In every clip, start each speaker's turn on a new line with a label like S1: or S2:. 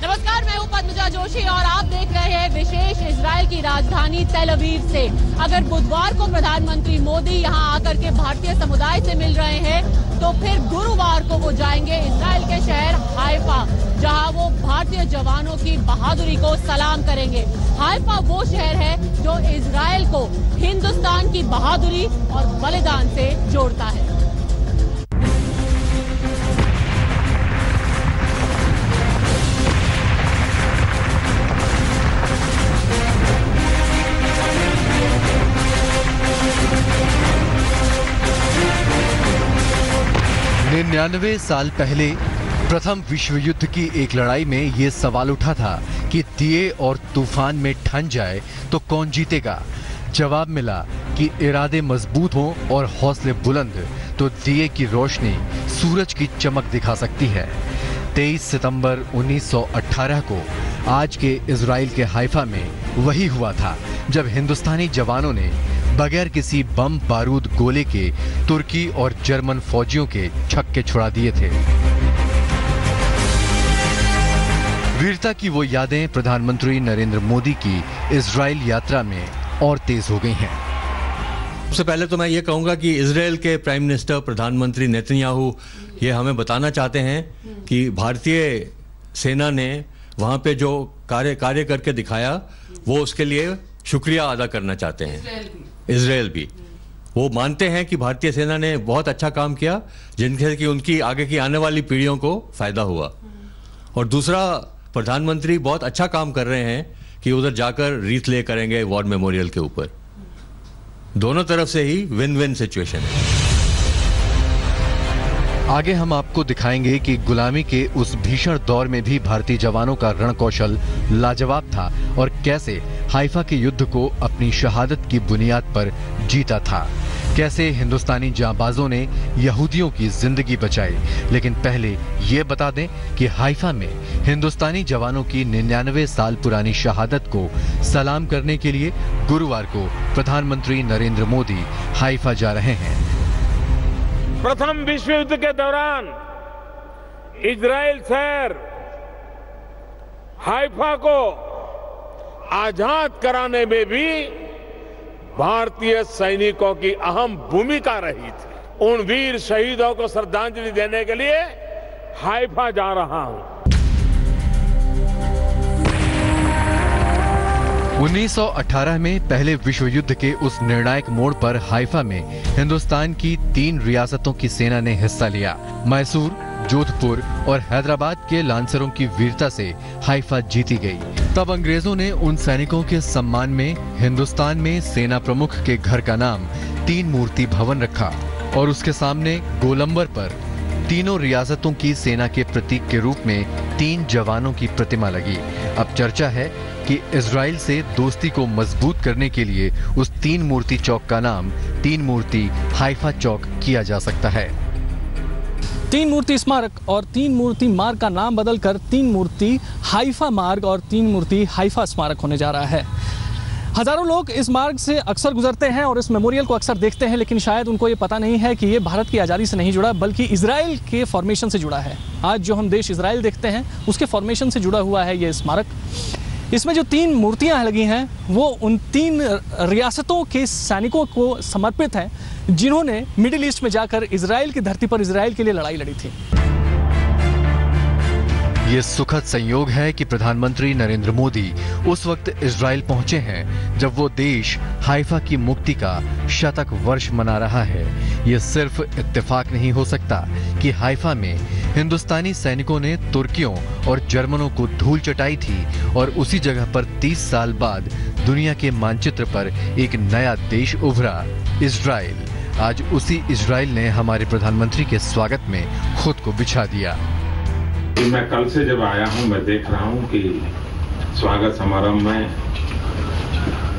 S1: नमस्कार, मैं हूं पद्मजा जोशी और आप देख रहे हैं विशेष इजराइल की राजधानी तेल अवीव से। अगर बुधवार को प्रधानमंत्री मोदी यहां आकर के भारतीय समुदाय से मिल रहे हैं तो फिर गुरुवार को वो जाएंगे इजराइल के शहर हाइफा, जहां वो भारतीय जवानों की बहादुरी को सलाम करेंगे। हाइफा वो शहर है जो इजराइल को हिंदुस्तान की बहादुरी और बलिदान से जोड़ता है।
S2: निन्यानवे साल पहले प्रथम विश्व युद्ध की एक लड़ाई में ये सवाल उठा था कि दिए और तूफान में ठन जाए तो कौन जीतेगा। जवाब मिला कि इरादे मजबूत हों और हौसले बुलंद तो दिए की रोशनी सूरज की चमक दिखा सकती है। 23 सितंबर 1918 को आज के इजराइल के हाइफा में वही हुआ था जब हिंदुस्तानी जवानों ने बगैर किसी बम बारूद गोले के तुर्की और जर्मन फौजियों के छक्के छुड़ा दिए थे। वीरता की वो यादें प्रधानमंत्री नरेंद्र मोदी की इजराइल यात्रा में और तेज हो गई हैं।
S3: सबसे पहले तो मैं ये कहूंगा कि इजराइल के प्राइम मिनिस्टर प्रधानमंत्री नेतन्याहू ये हमें बताना चाहते हैं कि भारतीय सेना ने वहां पे जो कार्य करके दिखाया वो उसके लिए शुक्रिया अदा करना चाहते हैं। इजराइल भी वो मानते हैं कि भारतीय सेना ने बहुत अच्छा काम किया जिनसे कि उनकी आगे की आने वाली पीढ़ियों को फायदा हुआ। और दूसरा, प्रधानमंत्री बहुत अच्छा काम कर रहे हैं कि उधर जाकर रीत ले करेंगे वॉर मेमोरियल के ऊपर। दोनों तरफ से ही विन विन सिचुएशन है।
S2: आगे हम आपको दिखाएंगे कि गुलामी के उस भीषण दौर में भी भारतीय जवानों का रणकौशल लाजवाब था और कैसे हाइफा के युद्ध को अपनी शहादत की बुनियाद पर जीता था। कैसे हिंदुस्तानी जांबाजों ने यहूदियों की जिंदगी बचाई। लेकिन पहले ये बता दें कि हाइफा में हिंदुस्तानी जवानों की 99 साल पुरानी शहादत को सलाम करने के लिए गुरुवार को प्रधानमंत्री नरेंद्र मोदी हाइफा जा रहे हैं।
S4: प्रथम विश्व युद्ध के दौरान इजराइल शहर हाइफा को आजाद कराने में भी भारतीय सैनिकों की अहम भूमिका रही थी। उन वीर शहीदों को श्रद्धांजलि देने के लिए हाइफा जा रहा हूं।
S2: 1918 में पहले विश्व युद्ध के उस निर्णायक मोड़ पर हाइफा में हिंदुस्तान की 3 रियासतों की सेना ने हिस्सा लिया। मैसूर, जोधपुर और हैदराबाद के लांसरों की वीरता से हाइफा जीती गई। तब अंग्रेजों ने उन सैनिकों के सम्मान में हिंदुस्तान में सेना प्रमुख के घर का नाम 3 मूर्ति भवन रखा और उसके सामने गोलंबर पर तीनों रियासतों की सेना के प्रतीक के रूप में 3 जवानों की प्रतिमा लगी। अब चर्चा है कि इजराइल से दोस्ती को मजबूत करने के लिए उस 3 मूर्ति चौक का नाम 3 मूर्ति हाइफा चौक किया जा सकता है।
S5: 3 मूर्ति स्मारक और 3 मूर्ति मार्ग का नाम बदलकर 3 मूर्ति हाइफा मार्ग और 3 मूर्ति हाइफा स्मारक होने जा रहा है। हजारों लोग इस मार्ग से अक्सर गुजरते हैं और इस मेमोरियल को अक्सर देखते हैं, लेकिन शायद उनको ये पता नहीं है कि ये भारत की आज़ादी से नहीं जुड़ा बल्कि इजराइल के फॉर्मेशन से जुड़ा है। आज जो हम देश इजराइल देखते हैं उसके फॉर्मेशन से जुड़ा हुआ है ये स्मारक। इसमें जो 3 मूर्तियां लगी हैं वो उन 3 रियासतों के सैनिकों को समर्पित हैं जिन्होंने मिडिल ईस्ट में जाकर इजराइल की धरती पर इजराइल के लिए लड़ाई लड़ी थी।
S2: ये सुखद संयोग है कि प्रधानमंत्री नरेंद्र मोदी उस वक्त इजराइल पहुंचे हैं जब वो देश हाइफा की मुक्ति का शतक वर्ष मना रहा है। ये सिर्फ इत्तेफाक नहीं हो सकता कि हाइफा में हिंदुस्तानी सैनिकों ने तुर्कियों और जर्मनों को धूल चटाई थी और उसी जगह पर 30 साल बाद दुनिया के मानचित्र पर एक नया देश उभरा, इजराइल। आज उसी इजराइल ने हमारे प्रधानमंत्री के स्वागत में खुद को बिछा दिया।
S4: मैं कल से जब आया हूं मैं देख रहा हूं कि स्वागत समारोह में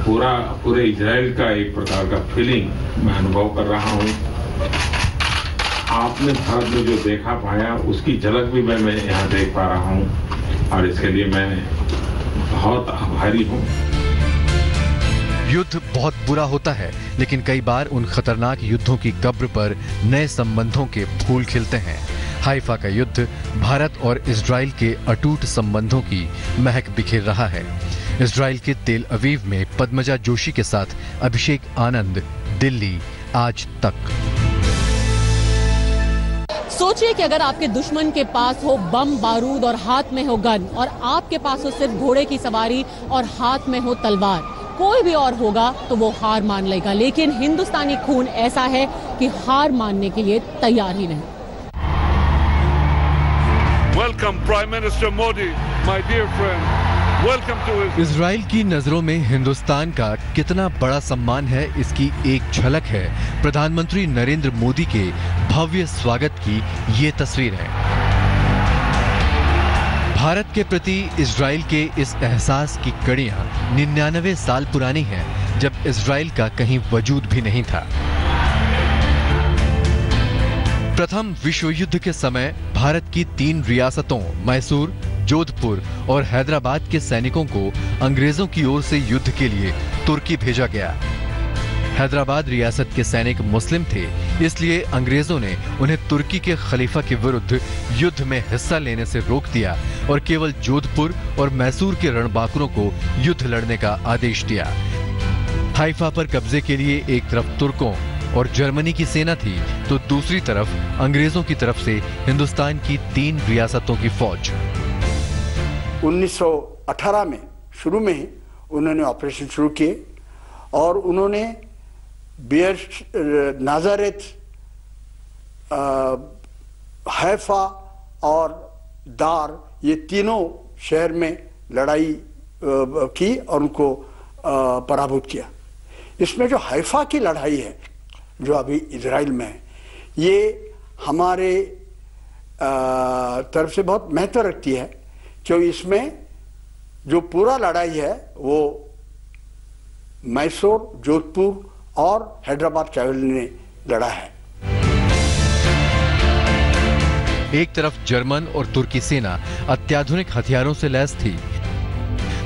S4: पूरे इजराइल का एक प्रकार का फीलिंग मैं अनुभव कर रहा हूं। आपने भारत में जो देखा पाया उसकी झलक भी मैं यहाँ देख पा रहा हूं और इसके लिए मैं बहुत आभारी हूं।
S2: युद्ध बहुत बुरा होता है, लेकिन कई बार उन खतरनाक युद्धों की कब्र पर नए संबंधों के फूल खिलते हैं। हाइफा का युद्ध भारत और इजराइल के अटूट संबंधों की महक बिखेर रहा है। इजराइल के तेल अवीव में पद्मजा जोशी के साथ अभिषेक आनंद, दिल्ली आज तक।
S1: सोचिए कि अगर आपके दुश्मन के पास हो बम बारूद और हाथ में हो गन, और आपके पास हो सिर्फ घोड़े की सवारी और हाथ में हो तलवार, कोई भी और होगा तो वो हार मान लेगा। लेकिन हिंदुस्तानी खून ऐसा है कि हार मानने के लिए तैयार ही नहीं।
S4: Welcome, Prime Minister Modi, my dear friend. Welcome to Israel.
S2: Israel की नजरों में हिंदुस्तान का कितना बड़ा सम्मान है, इसकी एक झलक है प्रधानमंत्री नरेंद्र मोदी के भव्य स्वागत की ये तस्वीर है। भारत के प्रति इजराइल के इस एहसास की कड़ियां 99 साल पुरानी हैं, जब इजराइल का कहीं वजूद भी नहीं था। प्रथम विश्व युद्ध के समय भारत की 3 रियासतों मैसूर, जोधपुर और हैदराबाद के सैनिकों को अंग्रेजों की ओर से युद्ध के लिए तुर्की भेजा गया। हैदराबाद रियासत के सैनिक मुस्लिम थे, इसलिए अंग्रेजों ने उन्हें तुर्की के खलीफा के विरुद्ध युद्ध में हिस्सा लेने से रोक दिया और केवल जोधपुर और मैसूर के रणबांकुरों को युद्ध लड़ने का आदेश दिया। हाइफा पर कब्जे के लिए एक तरफ तुर्कों और जर्मनी की सेना थी, तो दूसरी तरफ अंग्रेजों की तरफ से हिंदुस्तान की 3 रियासतों की फौज।
S6: 1918 में शुरू में ही उन्होंने ऑपरेशन शुरू किए और उन्होंने बियर नाजारेत, हैफा और दार, ये तीनों शहर में लड़ाई की और उनको पराभूत किया। इसमें जो हैफा की लड़ाई है, जो अभी इजराइल में है, ये हमारे तरफ से बहुत महत्व रखती है, क्योंकि इसमें जो पूरा लड़ाई है वो मैसूर, जोधपुर और हैदराबाद कैवलरी ने लड़ा है।
S2: एक तरफ जर्मन और तुर्की सेना अत्याधुनिक हथियारों से लैस थी,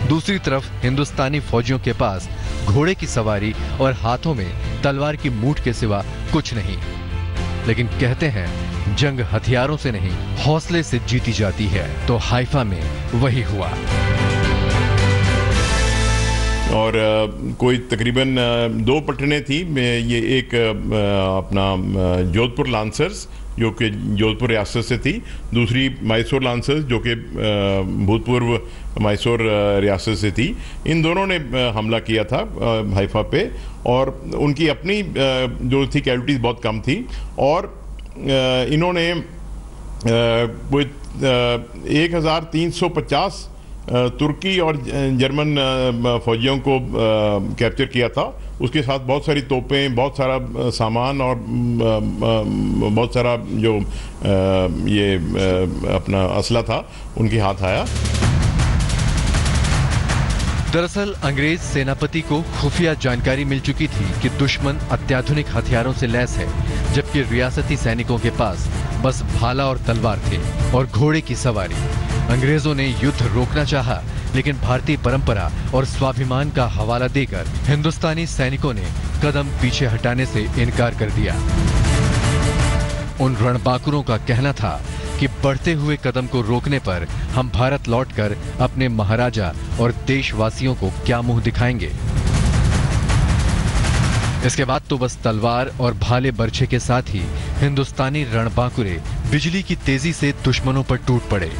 S2: दूसरी तरफ हिंदुस्तानी फौजियों के पास घोड़े की सवारी और हाथों में तलवार की मूठ के सिवा कुछ नहीं। लेकिन कहते हैं जंग हथियारों से नहीं, हौसले से जीती जाती है, तो हाइफा में वही हुआ।
S7: और कोई तकरीबन 2 पटने थी। ये एक अपना जोधपुर लांसर्स, जो कि जोधपुर रियासत से थी, दूसरी मैसूर लांसर्स, जो कि भूतपूर्व मैसूर रियासत से थी। इन दोनों ने हमला किया था हाइफा पे, और उनकी अपनी जो थी कैजुअल्टीज बहुत कम थी, और इन्होंने कोई 1350 तुर्की और जर्मन फौजियों को कैप्चर किया था। उसके साथ बहुत सारी तोपें, बहुत सारा सामान और बहुत सारा जो ये अपना असला था उनके हाथ आया।
S2: दरअसल अंग्रेज सेनापति को खुफिया जानकारी मिल चुकी थी कि दुश्मन अत्याधुनिक हथियारों से लैस है, जबकि रियासती सैनिकों के पास बस भाला और तलवार थे और घोड़े की सवारी। अंग्रेजों ने युद्ध रोकना चाहा, लेकिन भारतीय परंपरा और स्वाभिमान का हवाला देकर हिंदुस्तानी सैनिकों ने कदम पीछे हटाने से इनकार कर दिया। उन रणबांकुरों का कहना था कि बढ़ते हुए कदम को रोकने पर हम भारत लौटकर अपने महाराजा और देशवासियों को क्या मुंह दिखाएंगे। इसके बाद तो बस तलवार और भाले बर्छे के साथ ही हिंदुस्तानी रणबांकुरे बिजली की तेजी से दुश्मनों पर टूट पड़े।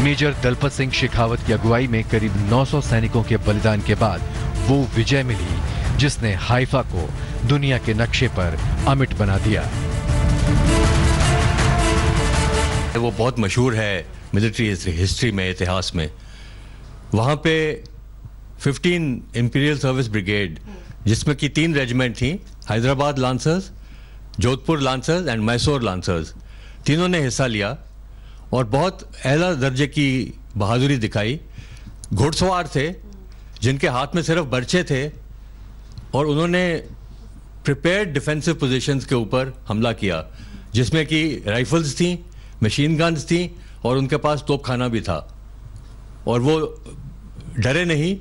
S2: मेजर दलपत सिंह शेखावत की अगुवाई में करीब 900 सैनिकों के बलिदान के बाद वो विजय मिली जिसने हाइफा को दुनिया के नक्शे पर अमिट बना दिया।
S3: वो बहुत मशहूर है मिलिट्री हिस्ट्री में, इतिहास में। वहाँ पे 15 इंपीरियल सर्विस ब्रिगेड, जिसमें कि 3 रेजिमेंट थी, Hyderabad lancers, Jodhpur lancers and Mysore lancers, तीनों ने हिस्सा लिया और बहुत एला दर्जे की बहादुरी दिखाई। घुड़सवार थे जिनके हाथ में सिर्फ बर्छे थे और उन्होंने प्रिपेयर्ड डिफेंसिव पोजीशंस के ऊपर हमला किया, जिसमें कि राइफल्स थी, मशीन गन्स थी और उनके पास तोपखाना भी था। और वो डरे नहीं,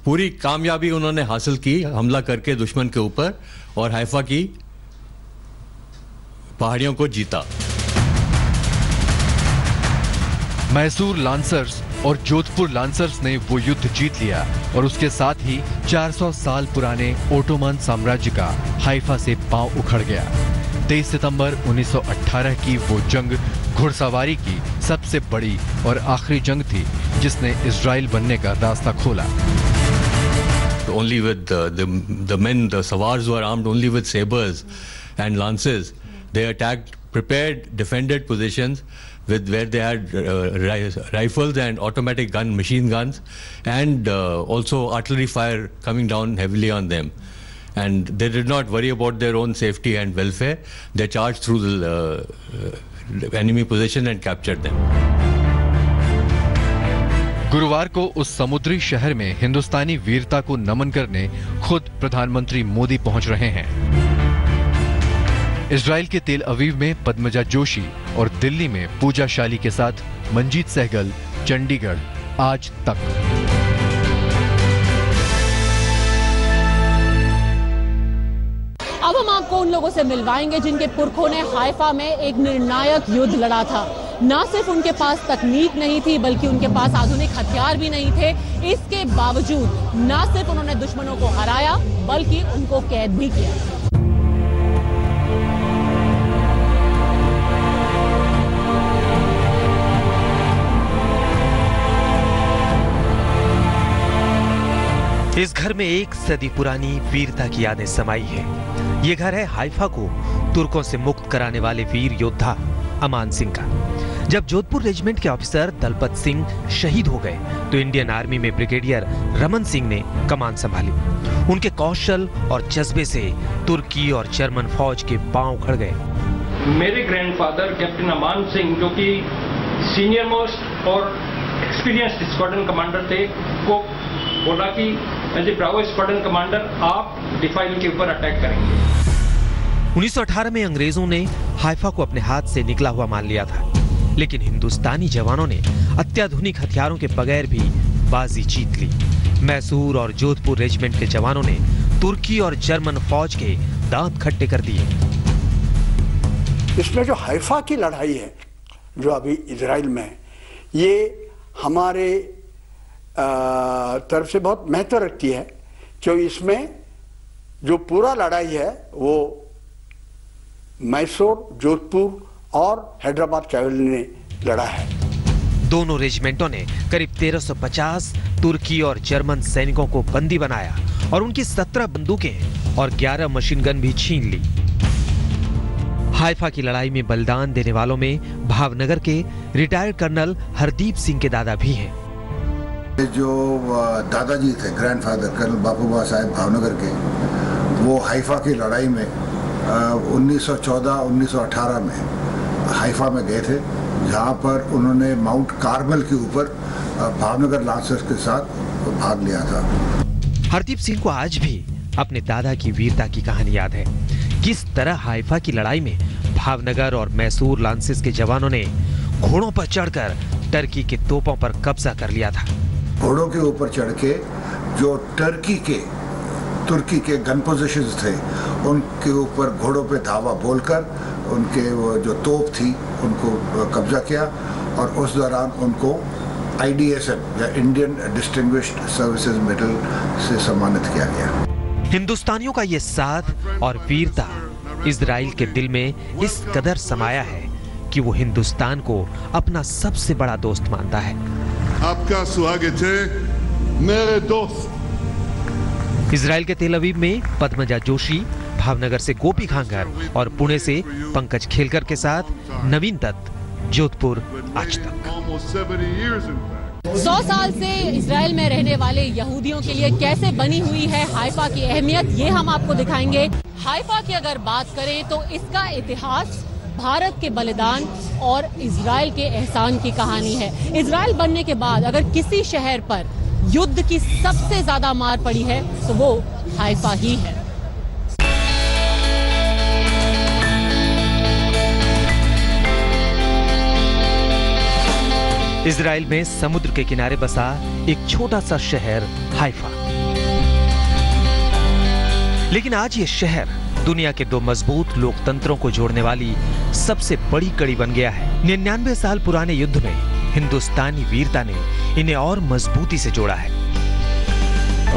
S3: पूरी कामयाबी उन्होंने हासिल की हमला करके दुश्मन के ऊपर, और हाइफा की पहाड़ियों को जीता।
S2: मैसूर लांसर्स और जोधपुर लांसर्स ने वो युद्ध जीत लिया और उसके साथ ही 400 साल पुराने ओटोमन साम्राज्य का हाइफा से पांव उखड़ गया। 23 सितंबर 1918 की वो जंग घुड़सवारी की सबसे बड़ी और आखिरी जंग थी जिसने इजराइल बनने का रास्ता खोला।
S3: Only with the men, the Sawars were armed only with sabers and lances. They attacked prepared, defended positions with where they had rifles and automatic machine guns, and also artillery fire coming down heavily on them. And they did not worry about their own safety and welfare. They charged through the enemy position and captured them.
S2: गुरुवार को उस समुद्री शहर में हिंदुस्तानी वीरता को नमन करने खुद प्रधानमंत्री मोदी पहुंच रहे हैं। इजराइल के तेल अवीव में पद्मजा जोशी और दिल्ली में पूजा शाली के साथ मंजीत सहगल, चंडीगढ़ आज तक।
S1: अब हम आपको उन लोगों से मिलवाएंगे जिनके पुरखों ने हाइफा में एक निर्णायक युद्ध लड़ा था। न सिर्फ उनके पास तकनीक नहीं थी बल्कि उनके पास आधुनिक हथियार भी नहीं थे। इसके बावजूद न सिर्फ उन्होंने दुश्मनों को हराया बल्कि उनको कैद भी किया।
S8: इस घर में एक सदी पुरानी वीरता की यादें समाई है। ये घर है हाइफा को तुर्कों से मुक्त कराने वाले वीर योद्धा अमान सिंह का। जब जोधपुर रेजिमेंट के ऑफिसर दलपत सिंह शहीद हो गए तो इंडियन आर्मी में ब्रिगेडियर रमन सिंह ने कमान संभाली। उनके कौशल और जज्बे से तुर्की और जर्मन फौज के पांव उखड़ गए।
S9: मेरे ग्रैंडफादर कैप्टन अमान सिंह जो कि सीनियर मोस्ट और एक्सपीरियंस्ड स्क्वाड्रन कमांडर थे, को बोला कि as a Bravo squadron commander आप डिफाइल के ऊपर अटैक करेंगे।
S8: 1918 में अंग्रेजों ने हाइफा को अपने हाथ से निकला हुआ मान लिया था, लेकिन हिंदुस्तानी जवानों ने अत्याधुनिक हथियारों के बगैर भी बाजी जीत ली। मैसूर और जोधपुर रेजिमेंट के जवानों ने तुर्की और जर्मन फौज के दांत खट्टे कर दिए।
S6: इसमें जो हाइफा की लड़ाई है जो अभी इजराइल में है, ये हमारे तरफ से बहुत महत्व रखती है, क्योंकि इसमें जो पूरा लड़ाई है वो मैसूर, जोधपुर और हैदराबाद कैवलरी ने लड़ा है।
S8: दोनों रेजिमेंटों ने करीब 1350 तुर्की और जर्मन सैनिकों को बंदी बनाया और उनकी 17 बंदूकें और 11 मशीन गन भी छीन ली। हाइफा की लड़ाई में बलिदान देने वालों में भावनगर के रिटायर्ड कर्नल हरदीप सिंह के दादा भी हैं।
S10: जो दादाजी थे, ग्रैंडफादर कर्नल बापूबा साहब भावनगर के, वो हाइफा की लड़ाई में 1914-1918 में हाइफा में गए थे, जहां पर उन्होंने माउंट कार्मल के ऊपर भावनगर लांसर्स के साथ भाग लिया था।
S8: हरदीप सिंह को आज भी अपने दादा की वीरता की कहानी याद है। किस तरह हाइफा की लड़ाई में भावनगर और मैसूर लांसेस के जवानों ने घोड़ों पर चढ़कर टर्की के तोपों पर कब्जा कर लिया था।
S10: घोड़ों के ऊपर चढ़ के जो तुर्की के गन पोजीशंस थे उनके ऊपर घोड़ों पे धावा बोलकर उनके वो जो तोप थी उनको कब्जा किया और उस दौरान उनको IDSM या इंडियन डिस्टिंग्विश्ड सर्विसेज मेडल से सम्मानित किया गया।
S8: हिंदुस्तानियों का ये साथ और वीरता इजराइल के दिल में इस कदर समाया है कि वो हिंदुस्तान को अपना सबसे बड़ा दोस्त मानता है।
S11: आपका स्वागत है मेरे दोस्त।
S8: इजराइल के तेल अवीव में पद्मजा जोशी, भावनगर से गोपी खांगर और पुणे से पंकज खेलकर के साथ नवीन दत्त, जोधपुर आज तक।
S1: 100 साल से इजराइल में रहने वाले यहूदियों के लिए कैसे बनी हुई है हाइफा की अहमियत, ये हम आपको दिखाएंगे। हाइफा की अगर बात करें तो इसका इतिहास भारत के बलिदान और इजराइल के एहसान की कहानी है। इजराइल बनने के बाद अगर किसी शहर पर युद्ध की सबसे ज्यादा मार पड़ी है तो वो हाइफा ही है।
S8: इजराइल में समुद्र के किनारे बसा एक छोटा सा शहर हाइफा, लेकिन आज ये शहर दुनिया के 2 मजबूत लोकतंत्रों को जोड़ने वाली सबसे बड़ी कड़ी बन गया है। 99 साल पुराने युद्ध में हिंदुस्तानी वीरता ने इन्हें और मजबूती से जोड़ा है।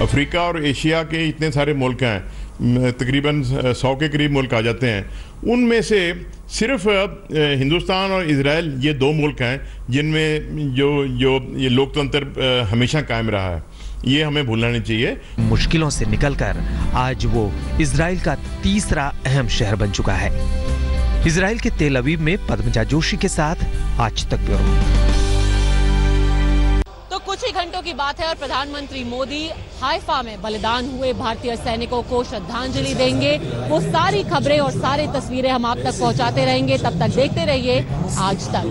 S7: अफ्रीका और एशिया के इतने सारे मुल्क हैं, तकरीबन 100 के करीब मुल्क आ जाते हैं, उनमें से सिर्फ हिंदुस्तान और इजराइल ये 2 मुल्क हैं जिनमें जो ये लोकतंत्र हमेशा कायम रहा है। ये हमें भूलना नहीं चाहिए।
S8: मुश्किलों से निकलकर आज वो इजराइल का तीसरा अहम शहर बन चुका है। इजराइल के तेल अवीव में पद्मजा जोशी के साथ आज तक ब्यूरो।
S1: तो कुछ ही घंटों की बात है और प्रधानमंत्री मोदी हाइफा में बलिदान हुए भारतीय सैनिकों को श्रद्धांजलि देंगे। वो सारी खबरें और सारी तस्वीरें हम आप तक पहुंचाते रहेंगे। तब तक देखते रहिए आज तक।